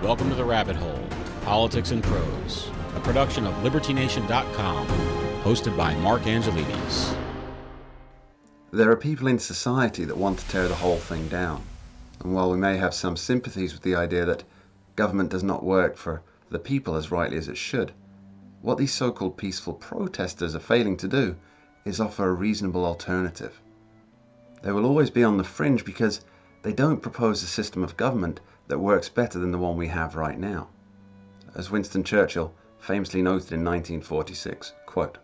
Welcome to The Rabbit Hole, Politics and Prose, a production of LibertyNation.com, hosted by Mark Angelides. There are people in society that want to tear the whole thing down, and while we may have some sympathies with the idea that government does not work for the people as rightly as it should, what these so-called peaceful protesters are failing to do is offer a reasonable alternative. They will always be on the fringe because they don't propose a system of government that works better than the one we have right now. As Winston Churchill famously noted in 1946, quote,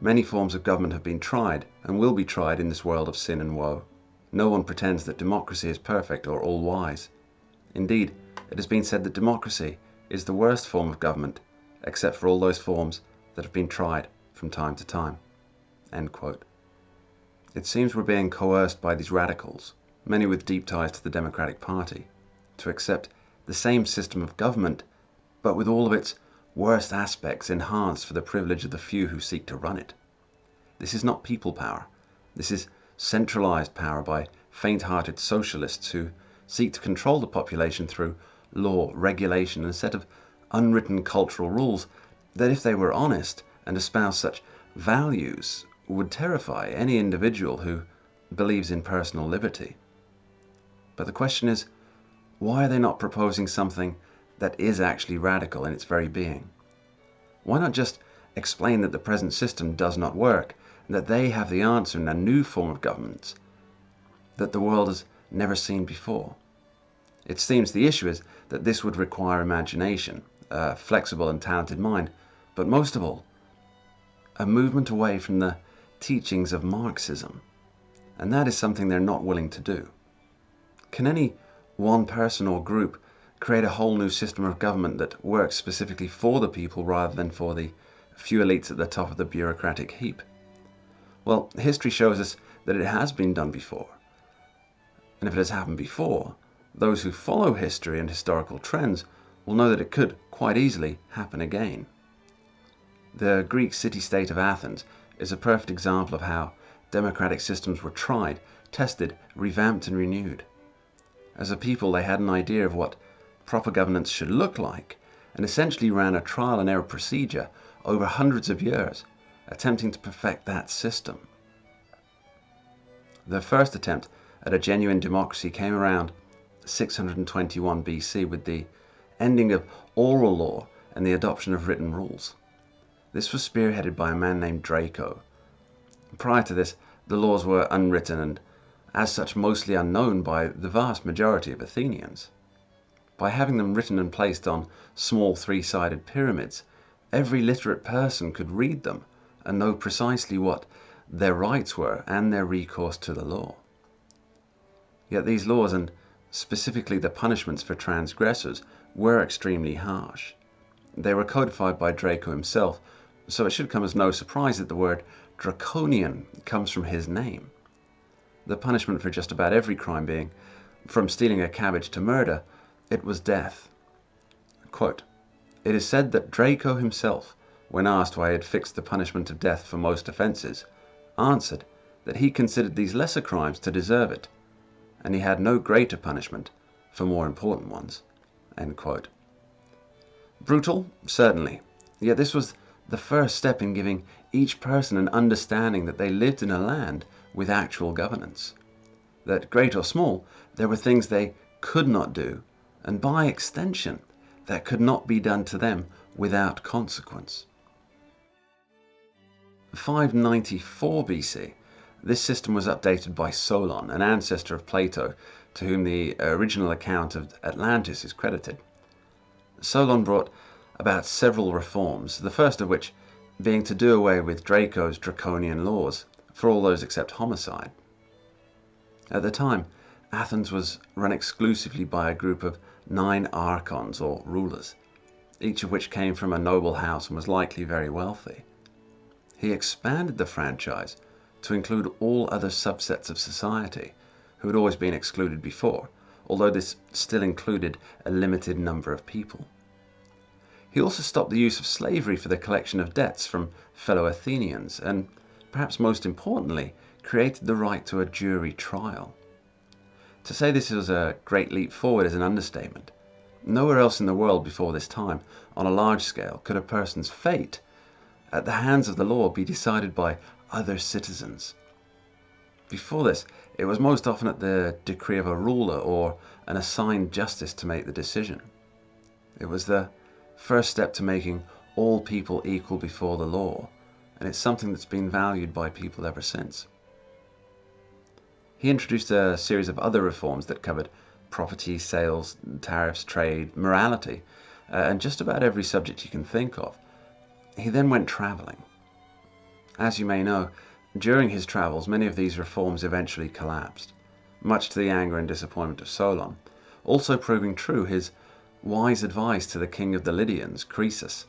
"Many forms of government have been tried and will be tried in this world of sin and woe. No one pretends that democracy is perfect or all-wise. Indeed, it has been said that democracy is the worst form of government, except for all those forms that have been tried from time to time." End quote. It seems we're being coerced by these radicals, many with deep ties to the Democratic Party, to accept the same system of government, but with all of its worst aspects enhanced for the privilege of the few who seek to run it. This is not people power. This is centralized power by faint-hearted socialists who seek to control the population through law, regulation, and a set of unwritten cultural rules that, if they were honest and espouse such values, would terrify any individual who believes in personal liberty. But the question is, why are they not proposing something that is actually radical in its very being? Why not just explain that the present system does not work, and that they have the answer in a new form of governance that the world has never seen before? It seems the issue is that this would require imagination, a flexible and talented mind, but most of all, a movement away from the teachings of Marxism, and that is something they're not willing to do. Can any one person or group create a whole new system of government that works specifically for the people rather than for the few elites at the top of the bureaucratic heap? Well, history shows us that it has been done before. And if it has happened before, those who follow history and historical trends will know that it could quite easily happen again. The Greek city-state of Athens is a perfect example of how democratic systems were tried, tested, revamped, and renewed. As a people, they had an idea of what proper governance should look like, and essentially ran a trial and error procedure over hundreds of years, attempting to perfect that system. The first attempt at a genuine democracy came around 621 BC with the ending of oral law and the adoption of written rules. This was spearheaded by a man named Draco. Prior to this, the laws were unwritten and, as such, mostly unknown by the vast majority of Athenians. By having them written and placed on small three-sided pyramids, every literate person could read them and know precisely what their rights were and their recourse to the law. Yet these laws, and specifically the punishments for transgressors, were extremely harsh. They were codified by Draco himself, so it should come as no surprise that the word draconian comes from his name. The punishment for just about every crime being, from stealing a cabbage to murder, it was death. Quote, "It is said that Draco himself, when asked why he had fixed the punishment of death for most offences, answered that he considered these lesser crimes to deserve it, and he had no greater punishment for more important ones." End quote. Brutal? Certainly. Yet this was the first step in giving each person an understanding that they lived in a land with actual governance. That, great or small, there were things they could not do, and by extension, that could not be done to them without consequence. 594 BC, this system was updated by Solon, an ancestor of Plato, to whom the original account of Atlantis is credited. Solon brought about several reforms, the first of which being to do away with Draco's draconian laws for all those except homicide. At the time, Athens was run exclusively by a group of 9 archons, or rulers, each of which came from a noble house and was likely very wealthy. He expanded the franchise to include all other subsets of society who had always been excluded before, although this still included a limited number of people. He also stopped the use of slavery for the collection of debts from fellow Athenians, and, perhaps most importantly, created the right to a jury trial. To say this was a great leap forward is an understatement. Nowhere else in the world before this time, on a large scale, could a person's fate at the hands of the law be decided by other citizens. Before this, it was most often at the decree of a ruler or an assigned justice to make the decision. It was the first step to making all people equal before the law, and it's something that's been valued by people ever since. He introduced a series of other reforms that covered property, sales, tariffs, trade, morality, and just about every subject you can think of. He then went traveling. As you may know, during his travels, many of these reforms eventually collapsed, much to the anger and disappointment of Solon, also proving true his wise advice to the king of the Lydians, Croesus,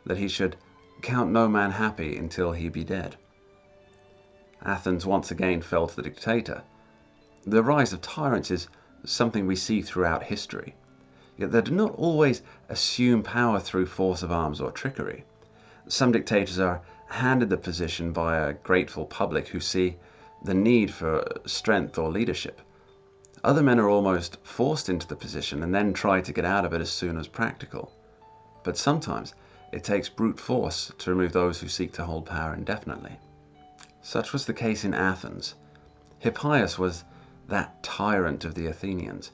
that he should count no man happy until he be dead. Athens once again fell to the dictator. The rise of tyrants is something we see throughout history, yet they do not always assume power through force of arms or trickery. Some dictators are handed the position by a grateful public who see the need for strength or leadership. Other men are almost forced into the position and then try to get out of it as soon as practical. But sometimes it takes brute force to remove those who seek to hold power indefinitely. Such was the case in Athens. Hippias was that tyrant of the Athenians.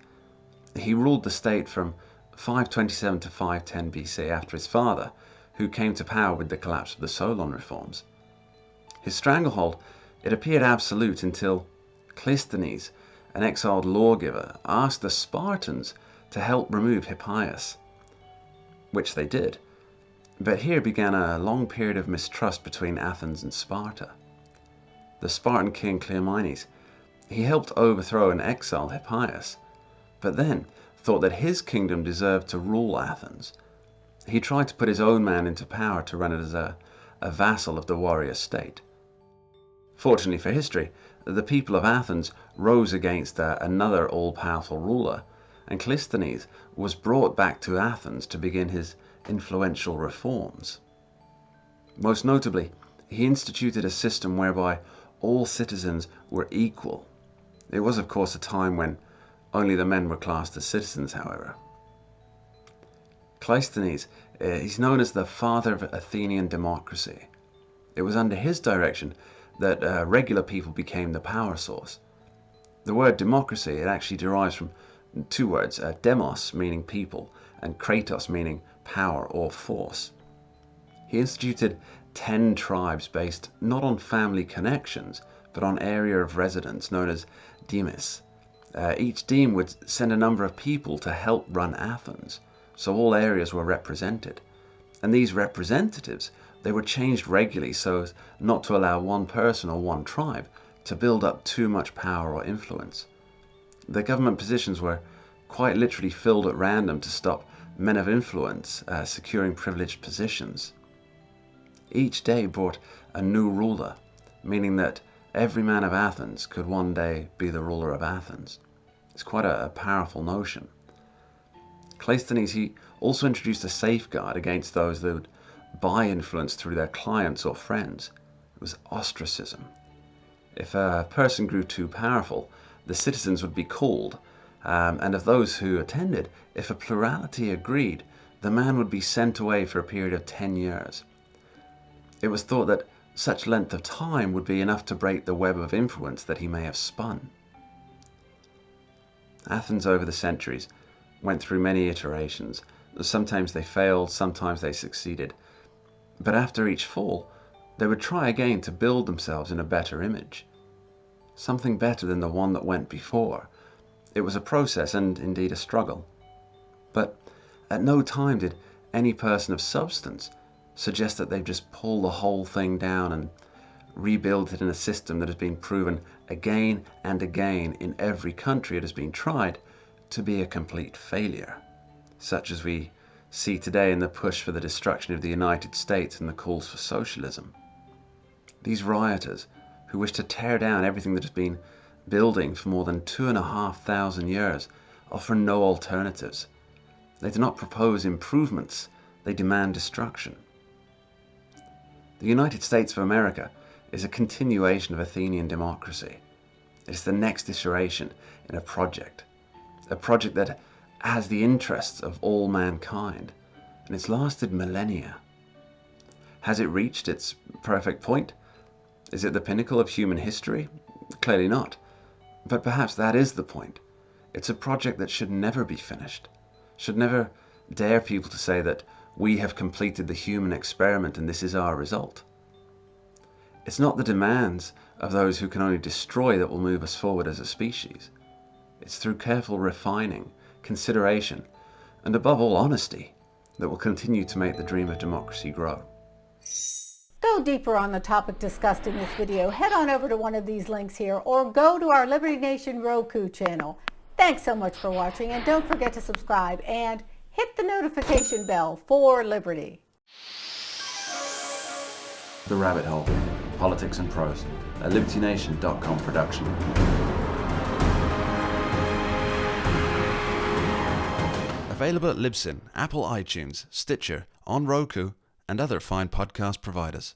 He ruled the state from 527 to 510 BC after his father, who came to power with the collapse of the Solon reforms. His stranglehold, it appeared absolute until Cleisthenes, an exiled lawgiver, asked the Spartans to help remove Hippias, which they did. But here began a long period of mistrust between Athens and Sparta. The Spartan king Cleomenes, he helped overthrow and exile Hippias, but then thought that his kingdom deserved to rule Athens. He tried to put his own man into power to run it as a vassal of the warrior state. Fortunately for history, the people of Athens rose against another all-powerful ruler, and Cleisthenes was brought back to Athens to begin his influential reforms. Most notably, he instituted a system whereby all citizens were equal. It was, of course, a time when only the men were classed as citizens, however. Cleisthenes is known as the father of Athenian democracy. It was under his direction that regular people became the power source. The word democracy, it actually derives from two words, demos meaning people and kratos meaning power or force. He instituted 10 tribes based not on family connections but on area of residence known as demes. Each deme would send a number of people to help run Athens, so all areas were represented. And these representatives, they were changed regularly so as not to allow one person or one tribe to build up too much power or influence. The government positions were quite literally filled at random to stop men of influence securing privileged positions. Each day brought a new ruler, meaning that every man of Athens could one day be the ruler of Athens. It's quite a powerful notion. Cleisthenes, he also introduced a safeguard against those that would buy influence through their clients or friends. It was ostracism. If a person grew too powerful, the citizens would be called, and of those who attended, if a plurality agreed, the man would be sent away for a period of 10 years. It was thought that such length of time would be enough to break the web of influence that he may have spun. Athens over the centuries went through many iterations. Sometimes they failed, sometimes they succeeded. But after each fall, they would try again to build themselves in a better image. Something better than the one that went before. It was a process and indeed a struggle. But at no time did any person of substance suggest that they'd just pull the whole thing down and rebuild it in a system that has been proven again and again in every country it has been tried to be a complete failure, such as we see today in the push for the destruction of the United States and the calls for socialism. These rioters, who wish to tear down everything that has been building for more than 2,500 years, offer no alternatives. They do not propose improvements, they demand destruction. The United States of America is a continuation of Athenian democracy. It is the next iteration in a project that as the interests of all mankind, and it's lasted millennia. Has it reached its perfect point? Is it the pinnacle of human history? Clearly not. But perhaps that is the point. It's a project that should never be finished, should never dare people to say that we have completed the human experiment and this is our result. It's not the demands of those who can only destroy that will move us forward as a species. It's through careful refining, consideration, and above all honesty that will continue to make the dream of democracy grow. Go deeper on the topic discussed in this video, head on over to one of these links here or go to our Liberty Nation Roku channel. Thanks so much for watching, and don't forget to subscribe and hit the notification bell for Liberty. The Rabbit Hole, Politics and Prose, a LibertyNation.com production. Available at Libsyn, Apple iTunes, Stitcher, on Roku, and other fine podcast providers.